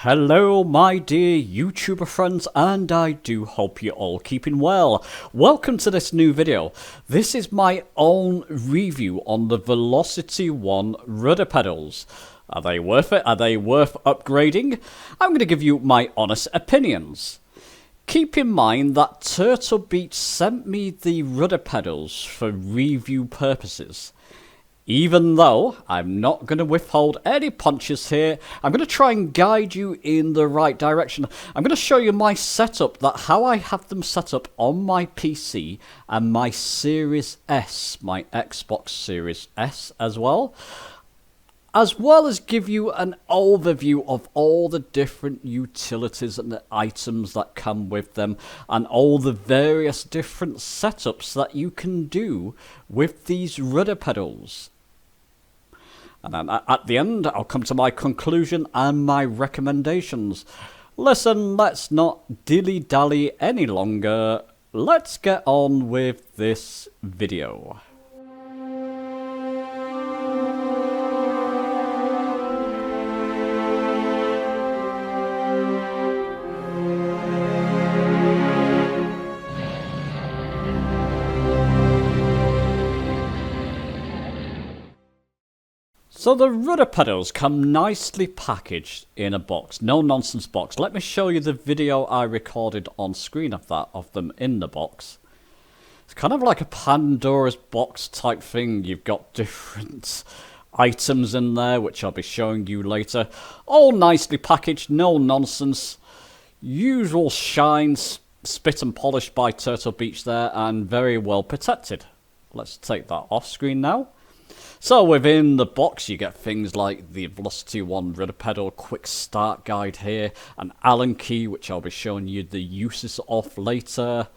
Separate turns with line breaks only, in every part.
Hello my dear YouTuber friends, and I do hope you're all keeping well. Welcome to this new video. This is my own review on the V1 Rudder Pedals. Are they worth it? Are they worth upgrading? I'm going to give you my honest opinions. Keep in mind that Turtle Beach sent me the rudder pedals for review purposes. Even though I'm not going to withhold any punches here, I'm going to try and guide you in the right direction. I'm going to show you my setup, how I have them set up on my PC and my Series S, my Xbox Series S as well as give you an overview of all the different utilities and the items that come with them and all the various different setups that you can do with these rudder pedals. And then at the end, I'll come to my conclusion and my recommendations. Listen, let's not dilly-dally any longer. Let's get on with this video. So the rudder pedals come nicely packaged in a box, no nonsense box. Let me show you the video I recorded on screen of them in the box. It's kind of like a Pandora's box type thing. You've got different items in there, which I'll be showing you later. All nicely packaged, no nonsense. Usual shines, spit and polished by Turtle Beach there, and very well protected. Let's take that off screen now. So within the box you get things like the V1 Rudder Pedal quick start guide here, an Allen key which I'll be showing you the uses of later.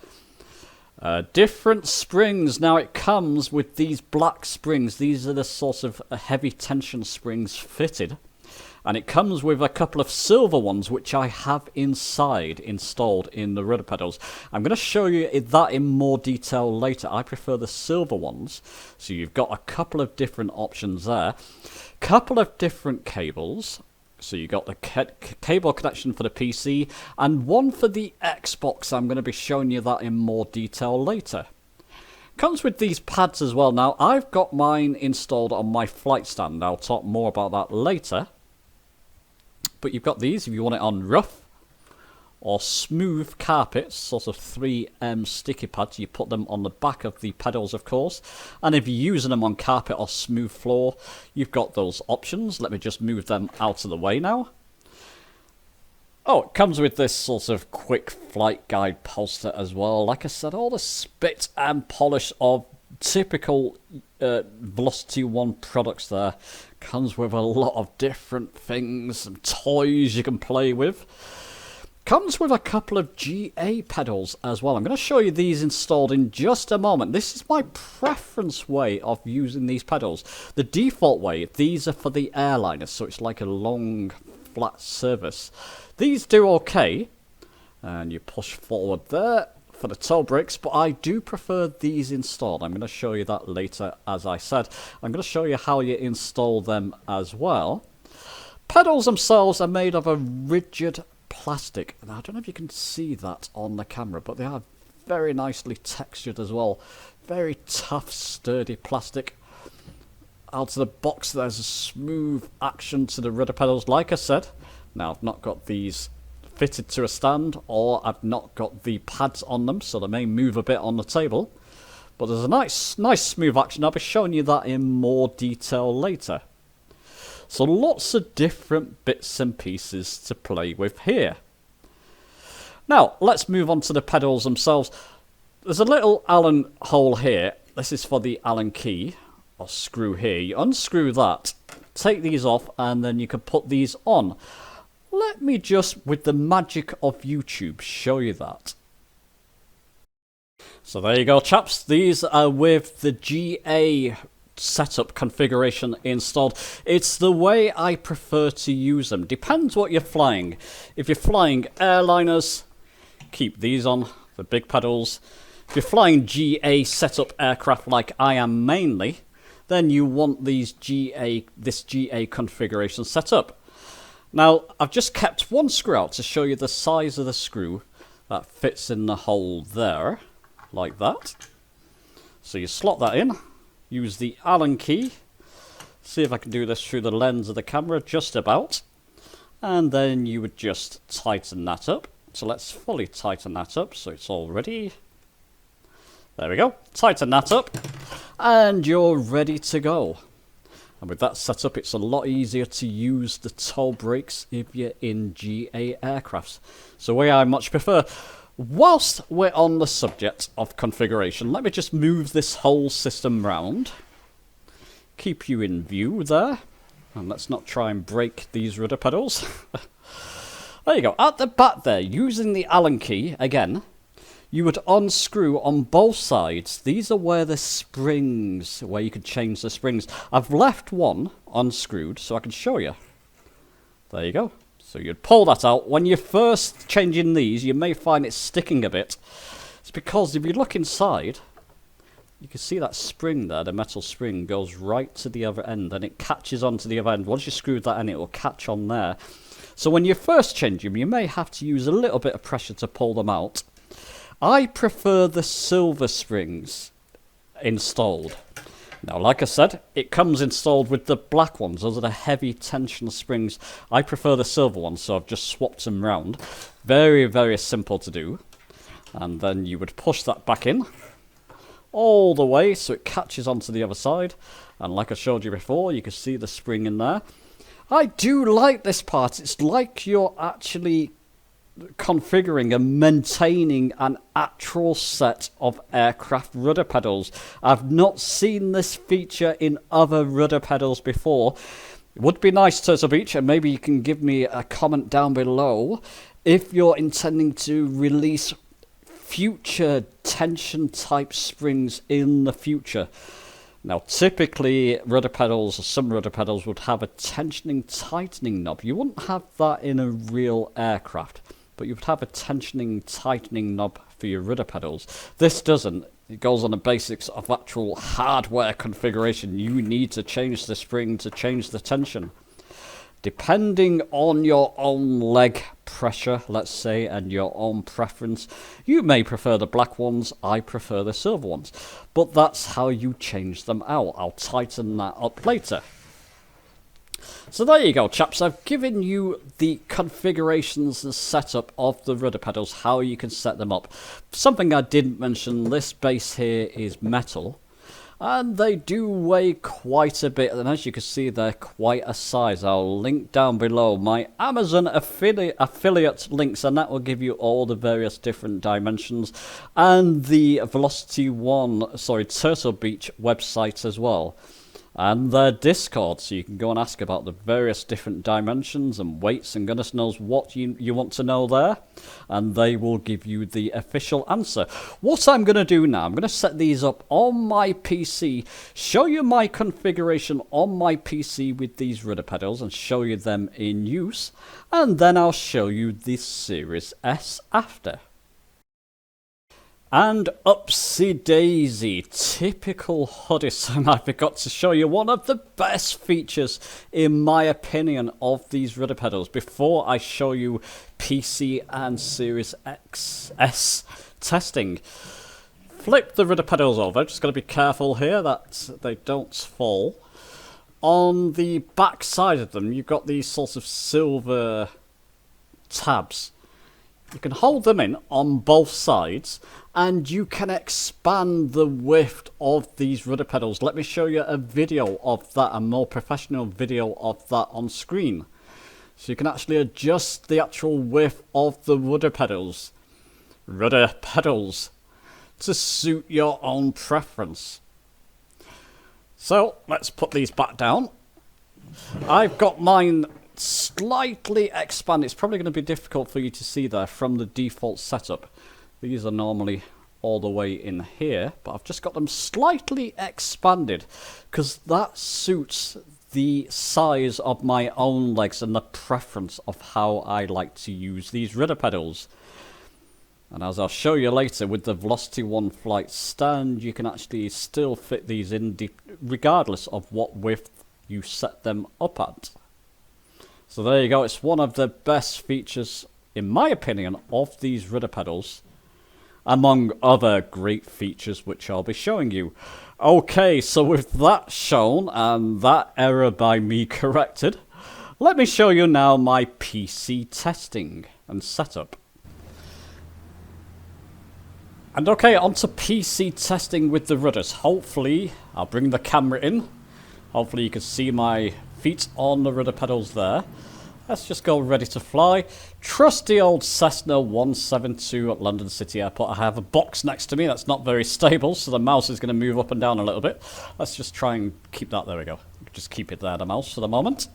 Different springs. Now it comes with these black springs. These are the sort of heavy tension springs fitted. And it comes with a couple of silver ones which I have installed in the rudder pedals. I'm going to show you that in more detail later. I prefer the silver ones. So you've got a couple of different options there. Couple of different cables. So you've got the cable connection for the PC and one for the Xbox. I'm going to be showing you that in more detail later. Comes with these pads as well. Now I've got mine installed on my flight stand. I'll talk more about that later. But you've got these if you want it on rough or smooth carpets, sort of 3M sticky pads. You put them on the back of the pedals, of course. And if you're using them on carpet or smooth floor, you've got those options. Let me just move them out of the way now. Oh, it comes with this sort of quick flight guide poster as well. Like I said, all the spit and polish of typical V1 products there. Comes with a lot of different things and toys you can play with. Comes with a couple of GA pedals as well. I'm going to show you these installed in just a moment. This is my preference way of using these pedals. The default way, these are for the airliners, so it's like a long flat surface. These do okay, and you push forward there for the toe brakes, but I do prefer these installed. I'm going to show you that later, as I said. I'm going to show you how you install them as well. Pedals themselves are made of a rigid plastic, and I don't know if you can see that on the camera, but they are very nicely textured as well. Very tough, sturdy plastic. Out of the box, there's a smooth action to the rudder pedals, like I said. Now, I've not got these fitted to a stand, or I've not got the pads on them, so they may move a bit on the table. But there's a nice smooth action. I'll be showing you that in more detail later. So lots of different bits and pieces to play with here. Now, let's move on to the pedals themselves. There's a little Allen hole here. This is for the Allen key, or screw here. You unscrew that, take these off, and then you can put these on. Let me just, with the magic of YouTube, show you that. So there you go, chaps. These are with the GA setup configuration installed. It's the way I prefer to use them. Depends what you're flying. If you're flying airliners, keep these on, the big pedals. If you're flying GA setup aircraft like I am mainly, then you want this GA configuration set up. Now, I've just kept one screw out to show you the size of the screw that fits in the hole there, like that. So you slot that in, use the Allen key, see if I can do this through the lens of the camera, just about. And then you would just tighten that up. So let's fully tighten that up so it's all ready. There we go, tighten that up, and you're ready to go. And with that set up, it's a lot easier to use the toe brakes if you're in GA aircrafts. So way I much prefer. Whilst we're on the subject of configuration, let me just move this whole system round. Keep you in view there. And let's not try and break these rudder pedals. There you go. At the back there, using the Allen key, again, you would unscrew on both sides. These are where the springs, where you can change the springs. I've left one unscrewed so I can show you. There you go. So you'd pull that out. When you're first changing these, you may find it sticking a bit. It's because if you look inside, you can see that spring there, the metal spring, goes right to the other end and it catches onto the other end. Once you screw that in, it will catch on there. So when you first change them, you may have to use a little bit of pressure to pull them out. I prefer the silver springs installed. Now, like I said, it comes installed with the black ones. Those are the heavy tension springs. I prefer the silver ones, so I've just swapped them round. Very, very simple to do. And then you would push that back in all the way so it catches onto the other side. And like I showed you before, you can see the spring in there. I do like this part. It's like you're actually configuring and maintaining an actual set of aircraft rudder pedals. I've not seen this feature in other rudder pedals before. It would be nice, Turtle Beach, and maybe you can give me a comment down below if you're intending to release future tension type springs in the future. Now, typically, rudder pedals, or some rudder pedals, would have a tensioning tightening knob. You wouldn't have that in a real aircraft, but you would have a tensioning tightening knob for your rudder pedals. This doesn't. It goes on the basics of actual hardware configuration. You need to change the spring to change the tension. Depending on your own leg pressure, let's say, and your own preference, you may prefer the black ones, I prefer the silver ones. But that's how you change them out. I'll tighten that up later. So there you go, chaps. I've given you the configurations and setup of the rudder pedals, how you can set them up. Something I didn't mention, this base here is metal. And they do weigh quite a bit, and as you can see, they're quite a size. I'll link down below my Amazon affiliate links, and that will give you all the various different dimensions, and the Turtle Beach website as well, and their Discord, so you can go and ask about the various different dimensions and weights, and goodness knows what you want to know there, and they will give you the official answer. What I'm going to do now, I'm going to set these up on my PC, show you my configuration on my PC with these rudder pedals, and show you them in use, and then I'll show you the Series S after. And upsy daisy, typical Rudders, I forgot to show you one of the best features, in my opinion, of these rudder pedals before I show you PC and Series XS testing. Flip the rudder pedals over, just got to be careful here that they don't fall. On the back side of them, you've got these sorts of silver tabs. You can hold them in on both sides, and you can expand the width of these rudder pedals. Let me show you a video of that, a more professional video of that on screen. So you can actually adjust the actual width of the rudder pedals to suit your own preference. So let's put these back down. I've got mine slightly expanded. It's probably going to be difficult for you to see there from the default setup. These are normally all the way in here, but I've just got them slightly expanded because that suits the size of my own legs and the preference of how I like to use these rudder pedals. And as I'll show you later with the Velocity 1 flight stand, you can actually still fit these in regardless of what width you set them up at. So there you go. It's one of the best features, in my opinion, of these rudder pedals, among other great features which I'll be showing you. Okay, so with that shown and that error by me corrected, let me show you now my PC testing and setup. And okay, on to PC testing with the rudders. Hopefully, I'll bring the camera in. Hopefully you can see my feet on the rudder pedals there. Let's just go ready to fly. Trusty old Cessna 172 at London City Airport. I have a box next to me that's not very stable, so the mouse is going to move up and down a little bit. Let's just try and keep that. There we go. Just keep it there, the mouse, for the moment.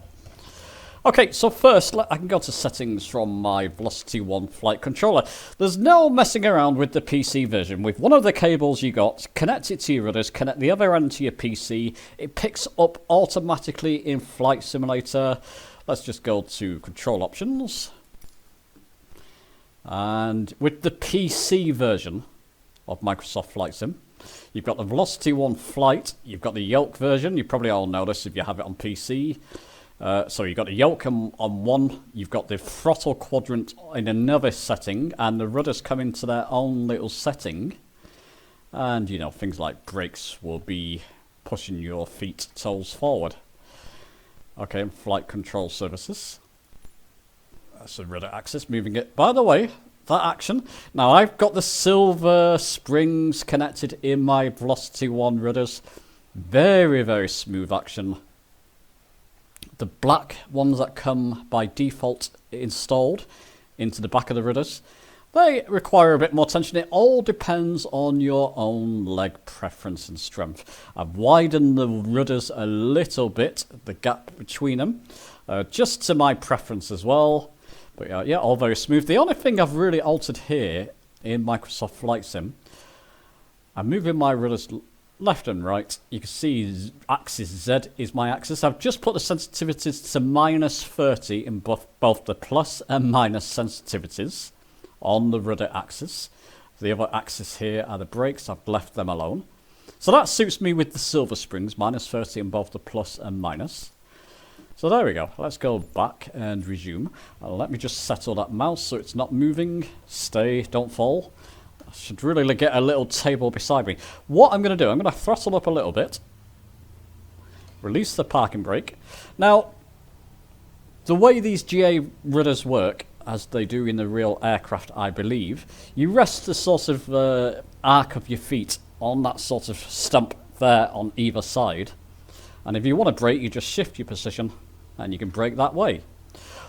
Okay, so first, I can go to settings from my Velocity 1 flight controller. There's no messing around with the PC version. With one of the cables you got, connect it to your rudders, connect the other end to your PC. It picks up automatically in Flight Simulator. Let's just go to control options. And with the PC version of Microsoft Flight Sim, you've got the Velocity 1 Flight, you've got the yoke version. You probably all know this if you have it on PC. So you've got the yoke on one, you've got the throttle quadrant in another setting, and the rudders come into their own little setting. And, you know, things like brakes will be pushing your feet, toes forward. Okay, flight control services. That's the rudder axis, moving it. By the way, that action. Now, I've got the silver springs connected in my Velocity 1 rudders. Very, very smooth action. The black ones that come by default installed into the back of the rudders, they require a bit more tension. It all depends on your own leg preference and strength. I've widened the rudders a little bit, the gap between them, just to my preference as well. But yeah, all very smooth. The only thing I've really altered here in Microsoft Flight Sim, I'm moving my rudders left and right. You can see axis Z is my axis. I've just put the sensitivities to -30 in both the plus and minus sensitivities on the rudder axis. The other axis here are the brakes. I've left them alone. So that suits me with the silver springs, -30 in both the plus and minus. So there we go. Let's go back and resume. Let me just settle that mouse so it's not moving. Stay, don't fall. I should really get a little table beside me. What I'm going to do, I'm going to throttle up a little bit. Release the parking brake. Now, the way these GA rudders work, as they do in the real aircraft, I believe, you rest the sort of arc of your feet on that sort of stump there on either side. And if you want to brake, you just shift your position and you can brake that way.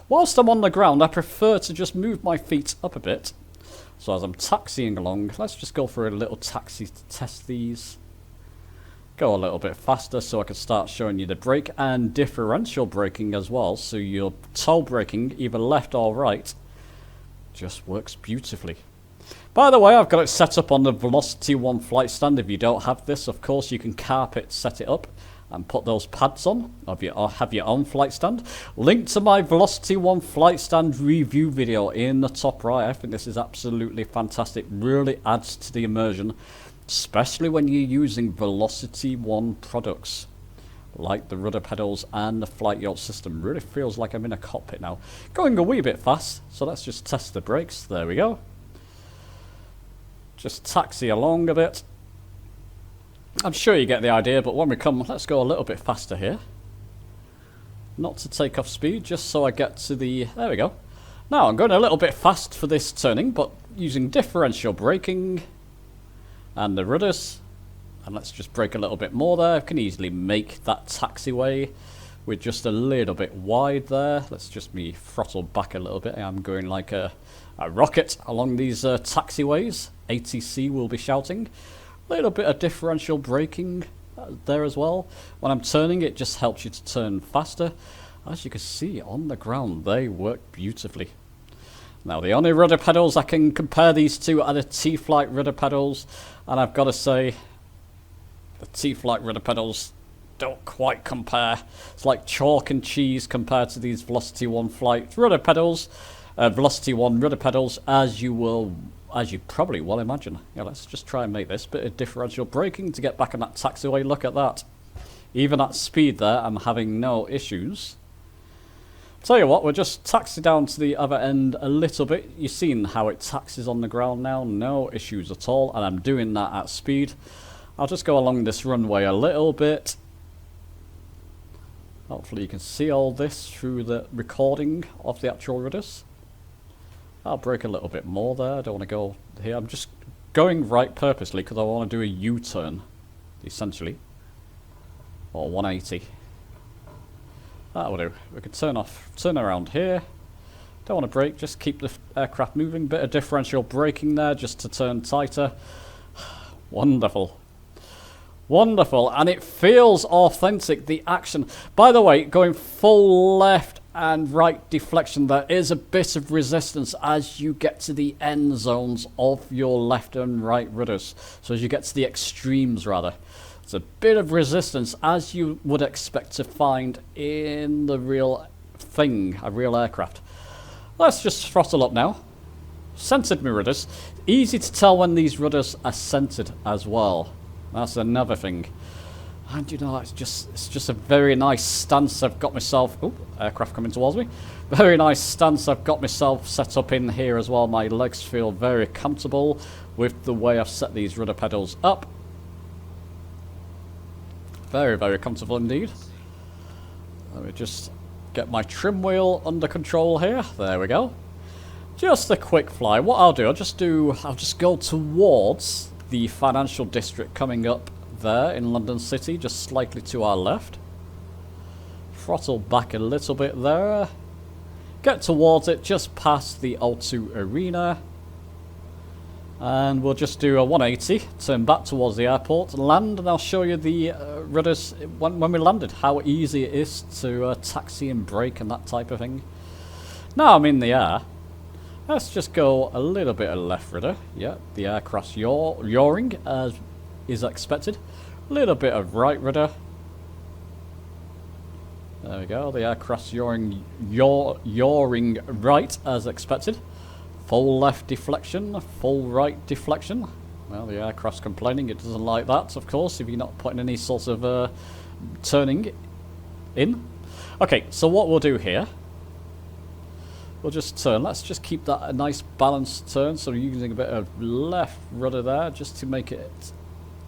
Whilst I'm on the ground, I prefer to just move my feet up a bit. So as I'm taxiing along, let's just go for a little taxi to test these. Go a little bit faster so I can start showing you the brake and differential braking as well. So your toe braking, either left or right, just works beautifully. By the way, I've got it set up on the Velocity 1 flight stand. If you don't have this, of course, you can carpet set it up and put those pads on, or have your own flight stand. Link to my Velocity 1 flight stand review video in the top right. I think this is absolutely fantastic. Really adds to the immersion, especially when you're using Velocity 1 products like the rudder pedals and the flight yacht system. Really feels like I'm in a cockpit now. Going a wee bit fast, so let's just test the brakes. There we go. Just taxi along a bit. I'm sure you get the idea, but when we come, let's go a little bit faster here. Not to take off speed, just so I get to the... There we go. Now, I'm going a little bit fast for this turning, but using differential braking and the rudders. And let's just brake a little bit more there. I can easily make that taxiway with just a little bit wide there. Let's just me throttle back a little bit. I'm going like a rocket along these taxiways. ATC will be shouting. A little bit of differential braking there as well. When I'm turning, it just helps you to turn faster. As you can see on the ground, they work beautifully. Now, the only rudder pedals I can compare these to are the T-Flight rudder pedals, and I've got to say, the T-Flight rudder pedals don't quite compare. It's like chalk and cheese compared to these Velocity 1 flight rudder pedals, Velocity 1 rudder pedals, as you probably will imagine. Yeah, let's just try and make this bit of differential braking to get back on that taxiway. Look at that. Even at speed there, I'm having no issues. Tell you what, we'll just taxi down to the other end a little bit. You've seen how it taxis on the ground now, no issues at all, and I'm doing that at speed. I'll just go along this runway a little bit. Hopefully you can see all this through the recording of the actual rudders. I'll brake a little bit more there, I don't want to go here. I'm just going right purposely because I want to do a U-turn, essentially. Or 180. That will do. We can turn around here. Don't want to brake, just keep the aircraft moving. Bit of differential braking there just to turn tighter. Wonderful. Wonderful, and it feels authentic, the action. By the way, going full left and right deflection, there is a bit of resistance as you get to the end zones of your left and right rudders. So as you get to the extremes, rather. It's a bit of resistance, as you would expect to find in the real thing, a real aircraft. Let's just throttle up now. Centered me rudders. Easy to tell when these rudders are centered as well. That's another thing. And you know, it's just a very nice stance I've got myself... Oh, aircraft coming towards me. Very nice stance I've got myself set up in here as well. My legs feel very comfortable with the way I've set these rudder pedals up. Very, very comfortable indeed. Let me just get my trim wheel under control here. There we go. Just a quick fly. What I'll do, I'll just go towards the financial district coming up there in London City, just slightly to our left. Throttle back a little bit there. Get towards it, just past the O2 Arena. And we'll just do a 180, turn back towards the airport, land, and I'll show you the rudders when we landed, how easy it is to taxi and brake and that type of thing. Now I'm in the air. Let's just go a little bit of left rudder. Yeah, the aircraft's yawing as is expected. A little bit of right rudder. There we go, the aircraft's yawing right as expected. Full left deflection, full right deflection. Well, the aircraft's complaining it doesn't like that, of course, if you're not putting any sort of turning in. Okay, so what we'll do here, we'll just turn. Let's just keep that a nice balanced turn. So we're using a bit of left rudder there just to make it,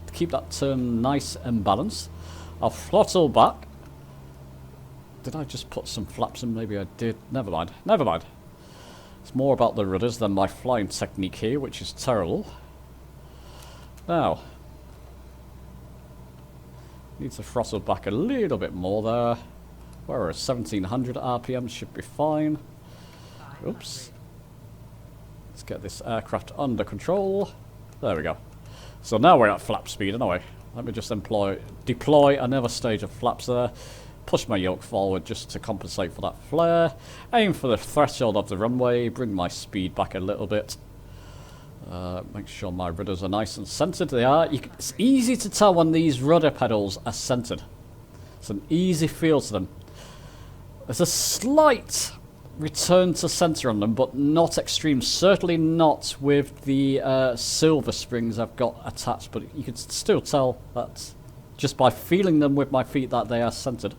to keep that turn nice and balanced. I'll throttle back. Did I just put some flaps in? Maybe I did. Never mind. Never mind. It's more about the rudders than my flying technique here, which is terrible. Now, need to throttle back a little bit more there. We're at 1700 RPM, should be fine. Oops. Let's get this aircraft under control. There we go. So now we're at flap speed anyway. Let me just deploy another stage of flaps there. Push my yoke forward just to compensate for that flare. Aim for the threshold of the runway. Bring my speed back a little bit. Make sure my rudders are nice and centered. They are. It's easy to tell when these rudder pedals are centered. It's an easy feel to them. There's a slight return to center on them, but not extreme. Certainly not with the silver springs I've got attached, but you can still tell that just by feeling them with my feet that they are centered.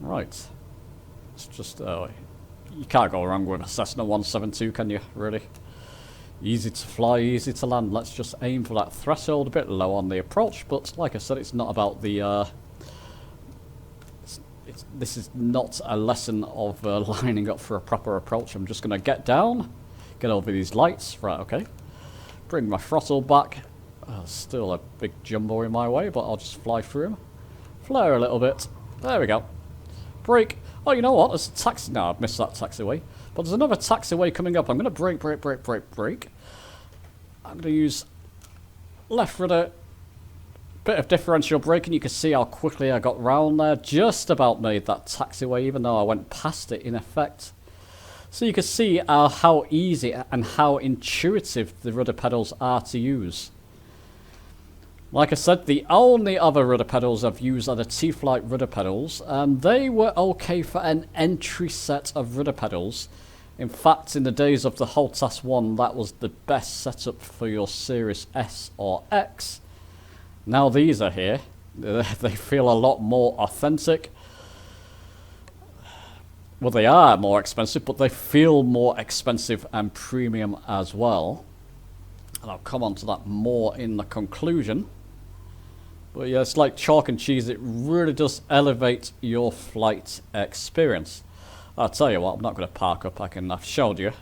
Right. It's just, you can't go wrong with a Cessna 172, can you, really? Easy to fly, easy to land. Let's just aim for that threshold, a bit low on the approach, but like I said, it's not about the, this is not a lesson of lining up for a proper approach. I'm just going to get down, get over these lights. Right, okay. Bring my throttle back. Still a big jumbo in my way, but I'll just fly through him. Flare a little bit. There we go. Brake. Oh, you know what? There's a taxi. No, I've missed that taxiway. But there's another taxiway coming up. I'm going to brake. I'm going to use left rudder. Bit of differential braking. You can see how quickly I got round there. Just about made that taxiway, even though I went past it in effect. So you can see how easy and how intuitive the rudder pedals are to use. Like I said, the only other rudder pedals I've used are the T-Flight rudder pedals, and they were okay for an entry set of rudder pedals. In fact, in the days of the Holtas 1, that was the best setup for your Series S or X. Now these are here. They feel a lot more authentic. Well, they are more expensive, but they feel more expensive and premium as well. And I'll come on to that more in the conclusion. But yeah, it's like chalk and cheese. It really does elevate your flight experience. I'll tell you what, I'm not going to park up. I've showed you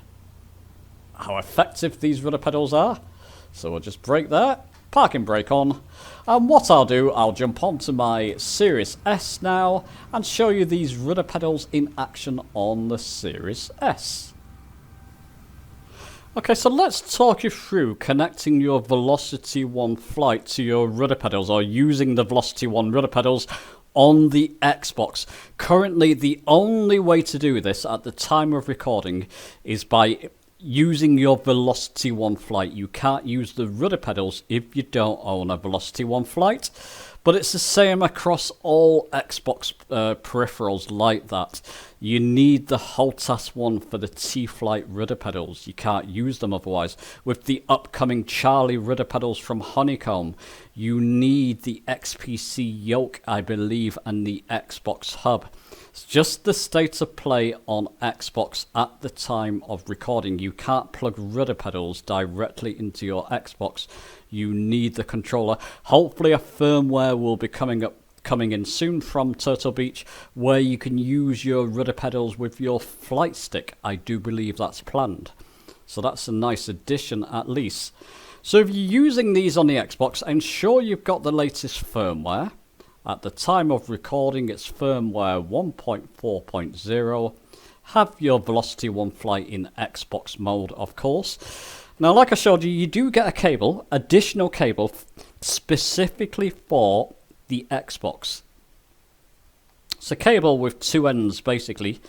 how effective these rudder pedals are. So we'll just brake there, parking brake on. And what I'll do, I'll jump onto my Series S now and show you these rudder pedals in action on the Series S. Okay, so let's talk you through connecting your Velocity 1 flight to your rudder pedals, or using the Velocity 1 rudder pedals on the Xbox. Currently, the only way to do this at the time of recording is by using your Velocity 1 flight. You can't use the rudder pedals if you don't own a Velocity 1 flight. But it's the same across all Xbox peripherals like that. You need the HOTAS one for the T-Flight rudder pedals. You can't use them otherwise. With the upcoming Charlie rudder pedals from Honeycomb, you need the XPC yoke, I believe, and the Xbox hub. It's just the state of play on Xbox at the time of recording. You can't plug rudder pedals directly into your Xbox. You need the controller. Hopefully a firmware will be coming in soon from Turtle Beach, where you can use your rudder pedals with your flight stick. I do believe that's planned. So that's a nice addition at least. So if you're using these on the Xbox, ensure you've got the latest firmware. At the time of recording, it's firmware 1.4.0. Have your Velocity 1 flight in Xbox mode, of course. Now, like I showed you, you do get a cable, additional cable, specifically for the Xbox. It's a cable with two ends, basically.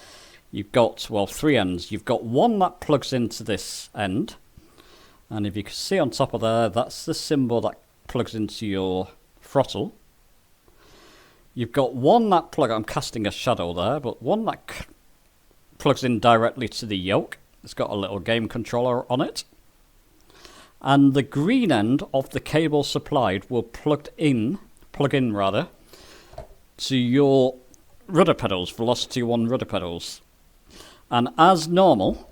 You've got, well, three ends. You've got one that plugs into this end. And if you can see on top of there, that's the symbol that plugs into your throttle. You've got one that I'm casting a shadow there, but one that plugs in directly to the yoke. It's got a little game controller on it. And the green end of the cable supplied will plug in to your rudder pedals, Velocity 1 rudder pedals. And as normal,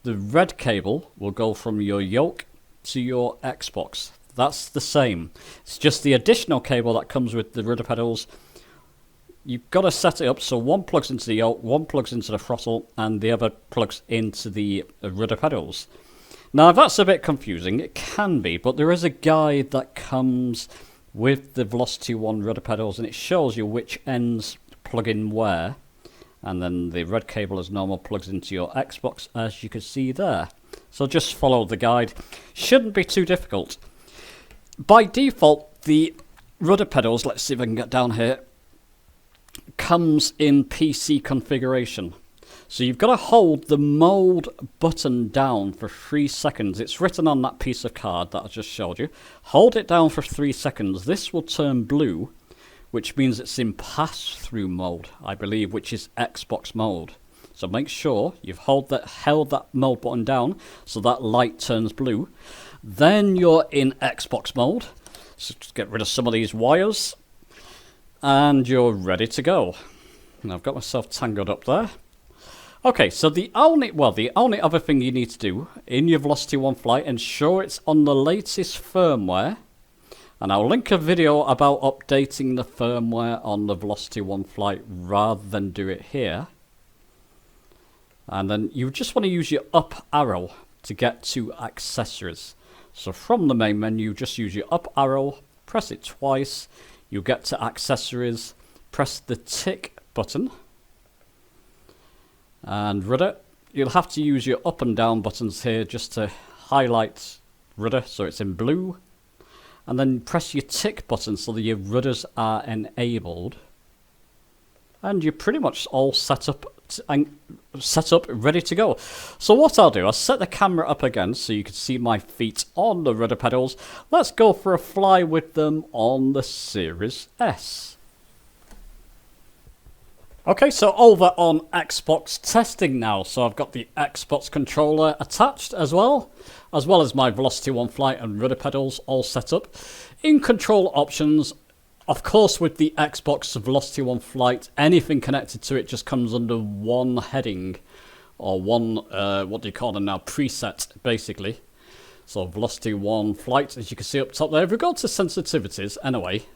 the red cable will go from your yoke to your Xbox. That's the same. It's just the additional cable that comes with the rudder pedals. You've got to set it up so one plugs into the yoke, one plugs into the throttle, and the other plugs into the rudder pedals. Now, if that's a bit confusing, it can be, but there is a guide that comes with the Velocity 1 rudder pedals, and it shows you which ends plug in where. And then the red cable as normal plugs into your Xbox, as you can see there. So just follow the guide. Shouldn't be too difficult. By default, the rudder pedals, let's see if I can get down here, comes in PC configuration. So you've got to hold the mode button down for 3 seconds. It's written on that piece of card that I just showed you. Hold it down for 3 seconds. This will turn blue, which means it's in pass-through mode, I believe, which is Xbox mode. So make sure you've held that mode button down so that light turns blue. Then you're in Xbox mode. So just get rid of some of these wires. And you're ready to go. And I've got myself tangled up there. Okay, so the only other thing you need to do in your Velocity 1 flight, ensure it's on the latest firmware. And I'll link a video about updating the firmware on the Velocity 1 flight rather than do it here. And then you just want to use your up arrow to get to accessories. So from the main menu, just use your up arrow, press it twice, you get to accessories, press the tick button. And rudder, you'll have to use your up and down buttons here just to highlight rudder so it's in blue. And then press your tick button so that your rudders are enabled. And you're pretty much all set up, ready to go. So what I'll do, I'll set the camera up again so you can see my feet on the rudder pedals. Let's go for a fly with them on the Series S. Okay, so over on Xbox testing now. So I've got the Xbox controller attached as well as my Velocity 1 flight and rudder pedals all set up. In control options, Of course, with the Xbox Velocity 1 Flight, anything connected to it just comes under one heading, or one, what do you call them now, preset, basically. So Velocity 1 Flight, as you can see up top there. If we go to sensitivities, anyway,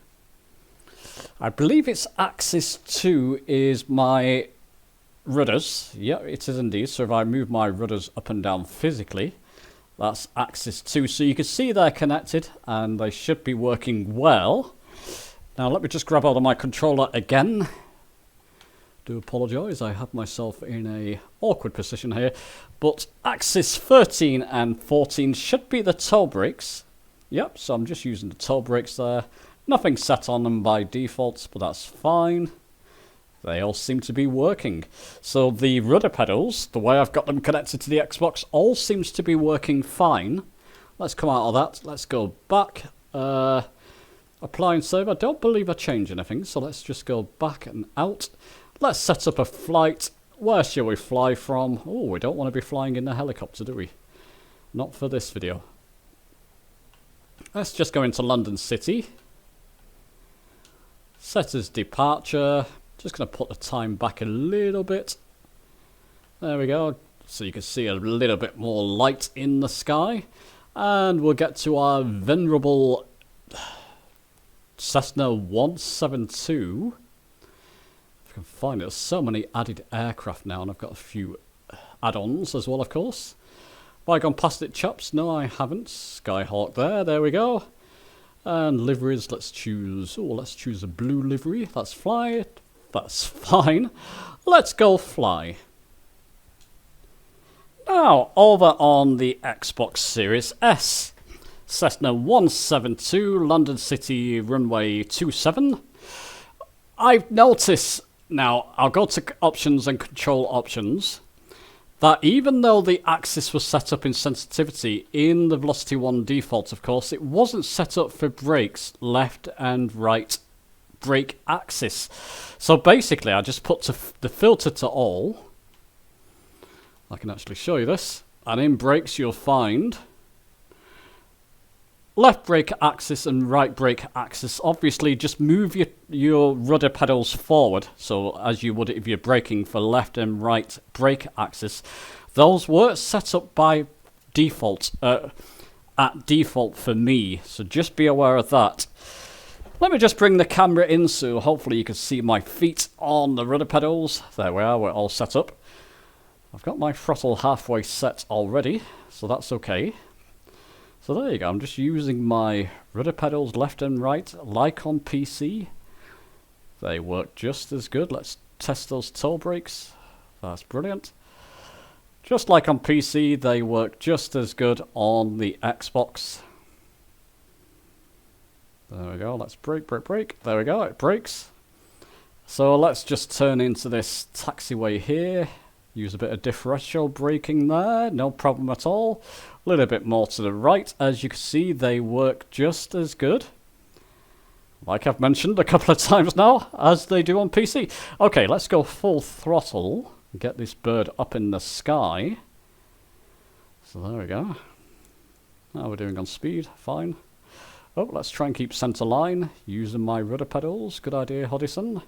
I believe it's Axis 2 is my rudders. Yeah, it is indeed. So if I move my rudders up and down physically, that's Axis 2. So you can see they're connected, and they should be working well. Now let me just grab out of my controller again. Do apologise, I have myself in a awkward position here. But Axis 13 and 14 should be the toe brakes. Yep, so I'm just using the toe brakes there. Nothing set on them by default, but that's fine. They all seem to be working. So the rudder pedals, the way I've got them connected to the Xbox, all seems to be working fine. Let's come out of that. Let's go back. Apply and save. I don't believe I changed anything, so let's just go back and out. Let's set up a flight. Where shall we fly from? Oh, we don't want to be flying in a helicopter, do we? Not for this video. Let's just go into London City. Set as departure. Just going to put the time back a little bit. There we go. So you can see a little bit more light in the sky. And we'll get to our venerable Cessna 172. If I can find it. There's so many added aircraft now, and I've got a few add-ons as well, of course. Have I gone past it, chaps? No, I haven't. Skyhawk there we go. And liveries, let's choose a blue livery. That's fly. That's fine. Let's go fly. Now, over on the Xbox Series S. Cessna 172, London City runway 27. I've noticed, now I'll go to options and control options, that even though the axis was set up in sensitivity in the Velocity 1 default, of course, it wasn't set up for brakes, left and right brake axis. So basically I just put the filter to all. I can actually show you this, and in brakes you'll find left brake axis and right brake axis. Obviously just move your rudder pedals forward, so as you would if you're braking for left and right brake axis. Those were set up by default, at default for me, so just be aware of that. Let me just bring the camera in so hopefully you can see my feet on the rudder pedals. There we are, we're all set up. I've got my throttle halfway set already, so that's okay. So there you go, I'm just using my rudder pedals left and right, like on PC. They work just as good. Let's test those toe brakes. That's brilliant. Just like on PC, they work just as good on the Xbox. There we go, let's brake. There we go, it brakes. So let's just turn into this taxiway here. Use a bit of differential braking there, no problem at all. A little bit more to the right. As you can see, they work just as good, like I've mentioned a couple of times now, as they do on PC. Okay, let's go full throttle and get this bird up in the sky. So there we go. How we're doing on speed, fine. Oh, let's try and keep centre line, using my rudder pedals. Good idea, Hodgson.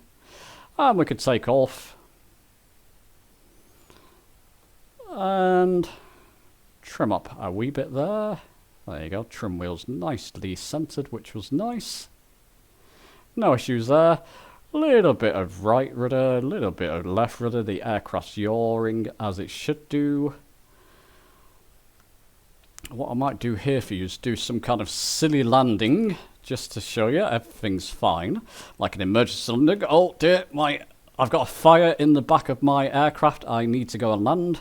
And we could take off. And trim up a wee bit there. There you go, trim wheels nicely centred, which was nice. No issues there. Little bit of right rudder, little bit of left rudder. The aircraft's yawing as it should do. What I might do here for you is do some kind of silly landing, just to show you everything's fine. Like an emergency landing. Oh dear, I've got a fire in the back of my aircraft. I need to go and land.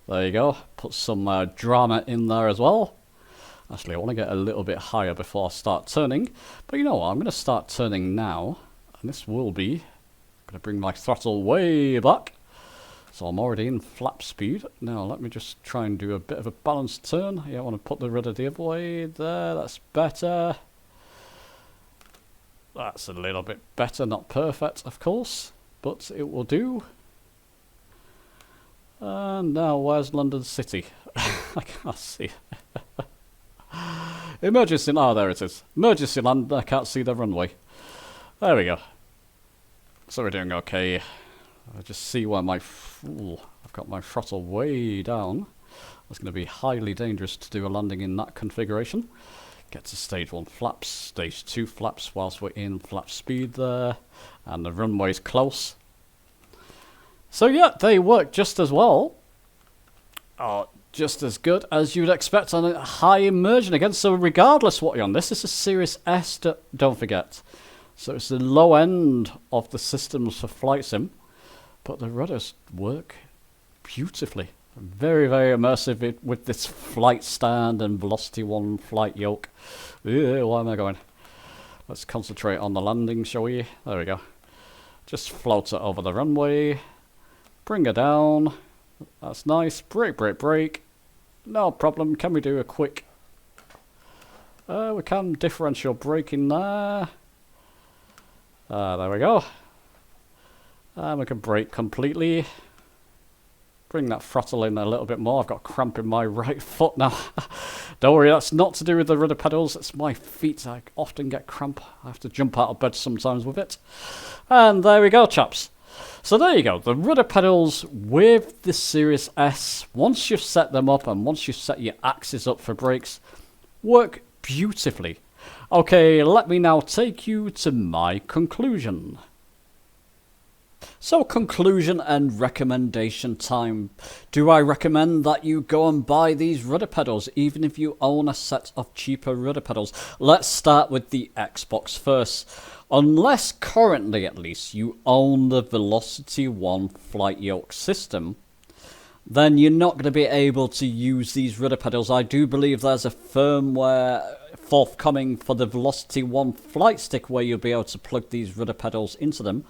There you go. Put some drama in there as well. Actually, I want to get a little bit higher before I start turning. But you know what? I'm going to start turning now. And this will be... I'm going to bring my throttle way back. So I'm already in flap speed. Now, let me just try and do a bit of a balanced turn. Yeah, I want to put the rudder the other way. There, that's better. That's a little bit better. Not perfect, of course. But it will do. And now, where's London City? I can't see. Emergency, oh, there it is. Emergency land, I can't see the runway. There we go. So we're doing okay. I just see where my... I've got my throttle way down. That's going to be highly dangerous to do a landing in that configuration. Get to stage 1 flaps, stage 2 flaps whilst we're in flap speed there. And the runway's close. So yeah, they work just as well. Just as good as you'd expect on a high immersion again. So regardless what you're on, this is a Series S, don't forget. So it's the low end of the systems for flight sim. But the rudders work beautifully. Very, very immersive with this flight stand and Velocity 1 flight yoke. Where am I going? Let's concentrate on the landing, shall we? There we go. Just float it over the runway. Bring her down. That's nice. Brake, brake, brake. No problem. Can we do a quick... we can differential braking there. There we go. And we can brake completely. Bring that throttle in a little bit more. I've got cramp in my right foot now. Don't worry, that's not to do with the rudder pedals. It's my feet. I often get cramp. I have to jump out of bed sometimes with it. And there we go, chaps. So there you go. The rudder pedals with the Series S, once you've set them up and once you've set your axis up for brakes, work beautifully. Okay, let me now take you to my conclusion. So conclusion and recommendation time. Do I recommend that you go and buy these rudder pedals even if you own a set of cheaper rudder pedals? Let's start with the Xbox first. Unless currently at least you own the Velocity 1 flight yoke system, then you're not going to be able to use these rudder pedals. I do believe there's a firmware forthcoming for the Velocity 1 flight stick where you'll be able to plug these rudder pedals into them,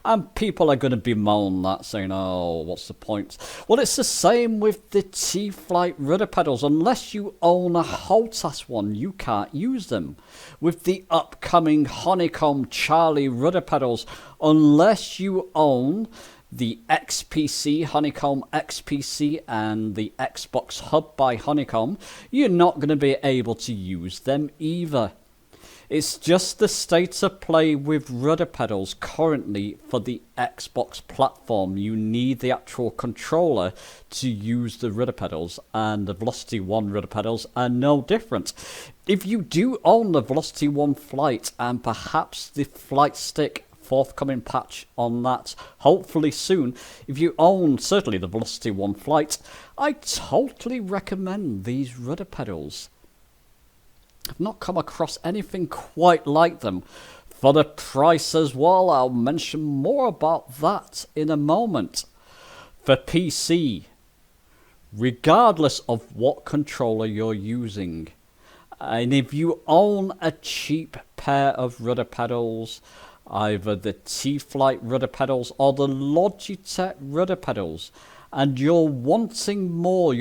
and people are going to bemoan that, saying, oh, what's the point? Well, it's the same with the T-Flight rudder pedals. Unless you own a HOTAS one, you can't use them. With the upcoming Honeycomb Charlie rudder pedals, unless you own the XPC, Honeycomb XPC, and the Xbox Hub by Honeycomb, you're not going to be able to use them either. It's just the state of play with rudder pedals currently for the Xbox platform. You need the actual controller to use the rudder pedals, and the Velocity 1 rudder pedals are no different. If you do own the Velocity 1 flight and perhaps the flight stick, forthcoming patch on that hopefully soon, if you own certainly the Velocity 1 flight, I totally recommend these rudder pedals. I've not come across anything quite like them for the price as well. I'll mention more about that in a moment. For PC, regardless of what controller you're using, and if you own a cheap pair of rudder pedals, either the T-Flight rudder pedals or the Logitech rudder pedals, and you're wanting more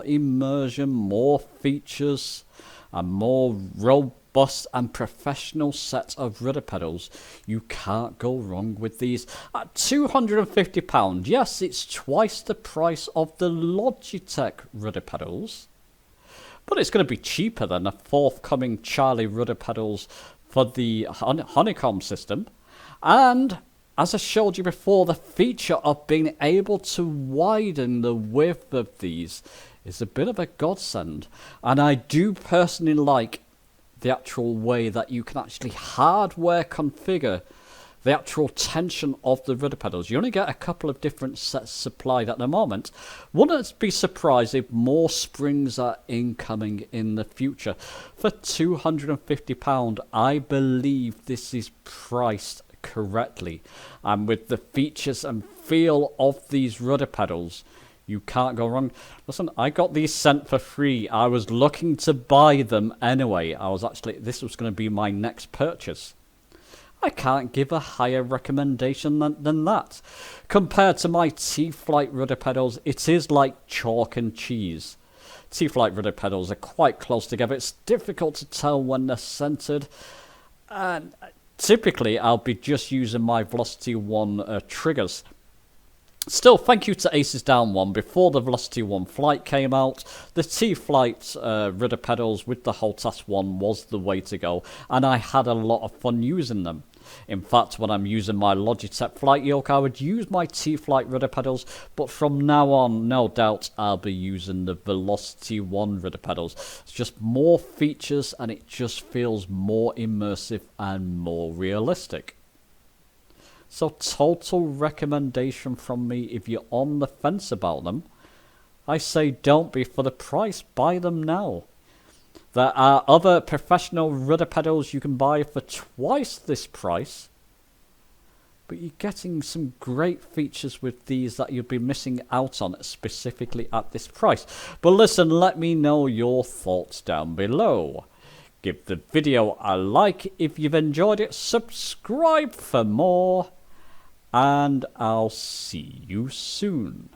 immersion, more features, a more robust and professional set of rudder pedals, you can't go wrong with these. At £250, yes, it's twice the price of the Logitech rudder pedals, but it's going to be cheaper than the forthcoming Charlie rudder pedals for the Honeycomb system. And as I showed you before, the feature of being able to widen the width of these is a bit of a godsend. And I do personally like the actual way that you can actually hardware configure the actual tension of the rudder pedals. You only get a couple of different sets supplied at the moment. Wouldn't be surprised if more springs are incoming in the future. For £250, I believe this is priced correctly. And with the features and feel of these rudder pedals, you can't go wrong. Listen, I got these sent for free. I was looking to buy them anyway. This was going to be my next purchase. I can't give a higher recommendation than that. Compared to my T-Flight rudder pedals, it is like chalk and cheese. T-Flight rudder pedals are quite close together. It's difficult to tell when they're centered. And typically, I'll be just using my Velocity 1 triggers. Still, thank you to Aces Down 1. Before the Velocity 1 Flight came out, the T-Flight rudder pedals with the Holtas 1 was the way to go, and I had a lot of fun using them. In fact, when I'm using my Logitech Flight Yoke, I would use my T-Flight rudder pedals, but from now on, no doubt, I'll be using the Velocity 1 rudder pedals. It's just more features, and it just feels more immersive and more realistic. So total recommendation from me, if you're on the fence about them, I say don't be. For the price, buy them now. There are other professional rudder pedals you can buy for twice this price, but you're getting some great features with these that you'll be missing out on specifically at this price. But listen, let me know your thoughts down below. Give the video a like if you've enjoyed it, subscribe for more, and I'll see you soon.